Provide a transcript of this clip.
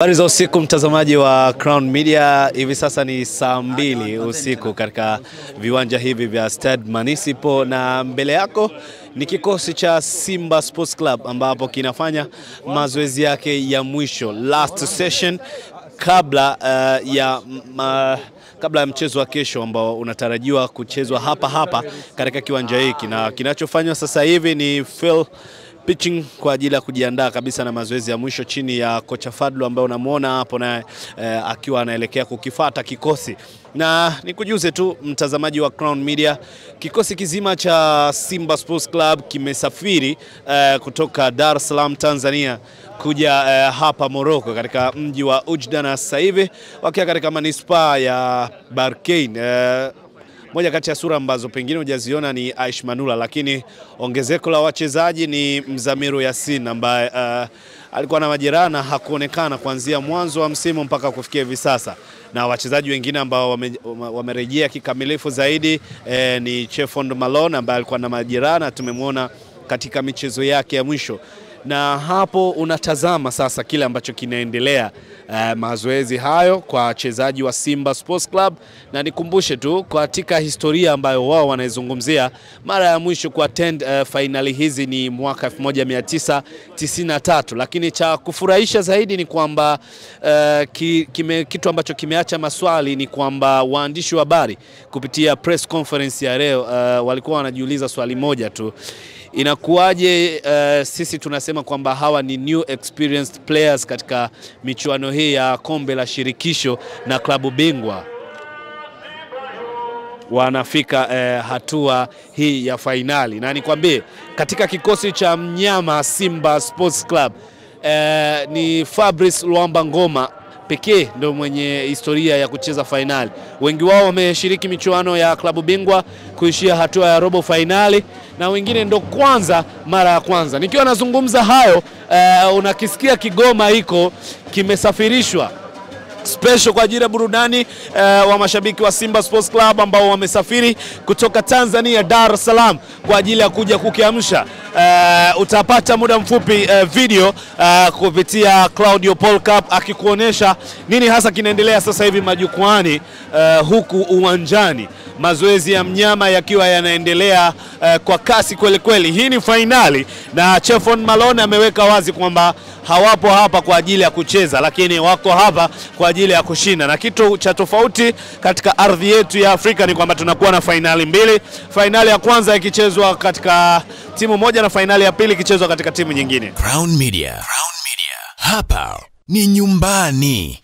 Habari za usiku mtazamaji wa Crown Media, hivi sasa ni saa 2 usiku katika viwanja hivi vya Stade Municipal, na mbele yako ni kikosi cha Simba Sports Club ambapo kinafanya mazoezi yake ya mwisho, last session kabla ya mchezo wa kesho ambao unatarajiwa kuchezwa hapa katika kiwanja hiki, na kinachofanywa sasa hivi ni pitching kwa ajili ya kujiandaa kabisa na mazoezi ya mwisho chini ya kocha Fadlu ambaye unamuona hapo na akiwa anaelekea kukifuata kikosi. Na nikujuze tu mtazamaji wa Crown Media, kikosi kizima cha Simba Sports Club kimesafiri kutoka Dar es Salaam Tanzania kuja hapa Morocco katika mji wa Oujda, na sasa hivi wakiwa katika manispaa ya Barkein. Moja kati ya sura ambazo pengine hujaziona ni Aish Manula, lakini ongezeko la wachezaji ni Mzamiru Yasin ambaye alikuwa na majeraha na hakuonekana kuanzia mwanzo wa msimu mpaka kufikia hivi sasa. Na wachezaji wengine ambao wamerejea kikamilifu zaidi ni Chefond Malone ambaye alikuwa na majeraha na tumemwona katika michezo yake ya mwisho. Na hapo unatazama sasa kile ambacho kinaendelea, mazoezi hayo kwa wachezaji wa Simba Sports Club. Na nikumbushe tu katika historia ambayo wao wanaizungumzia, mara ya mwisho ku attend finali hizi ni mwaka 1993, lakini cha kufurahisha zaidi ni kwamba kitu ambacho kimeacha maswali ni kwamba waandishi wa habari kupitia press conference ya leo walikuwa wanajiuliza swali moja tu: inakuwaje sisi tunasema kwamba hawa ni new experienced players katika michuano hii ya kombe la shirikisho na klabu bingwa wanafika hatua hii ya fainali? Na nikwambie, katika kikosi cha mnyama Simba Sports Club ni Fabrice Luamba Ngoma pekee ndio mwenye historia ya kucheza fainali. Wengi wao wameshiriki michuano ya klabu bingwa kuishia hatua ya robo fainali, na wengine ndo kwanza mara ya kwanza. Nikiwa nazungumza hayo, unakisikia Kigoma hiko kimesafirishwa special kwa ajili ya burudani wa mashabiki wa Simba Sports Club ambao wamesafiri kutoka Tanzania Dar es Salaam kwa ajili ya kuja kukiamsha. Utapata muda mfupi video kupitia Claudio Paul Cup akikuonesha nini hasa kinaendelea sasa hivi majukwani, huku uwanjani mazoezi ya mnyama yakiwa yanaendelea kwa kasi kweli kweli. Hii ni fainali na Chefond Malone ameweka wazi kwamba hawapo hapa kwa ajili ya kucheza, lakini wako hapa kwa ajili ya kushinda. Na kitu cha tofauti katika ardhi yetu ya Afrika ni kwamba tunakuwa na fainali mbili. Fainali ya kwanza ikichezwa katika timu moja na fainali ya pili ikichezwa katika timu nyingine. Crown Media. Hapa ni nyumbani.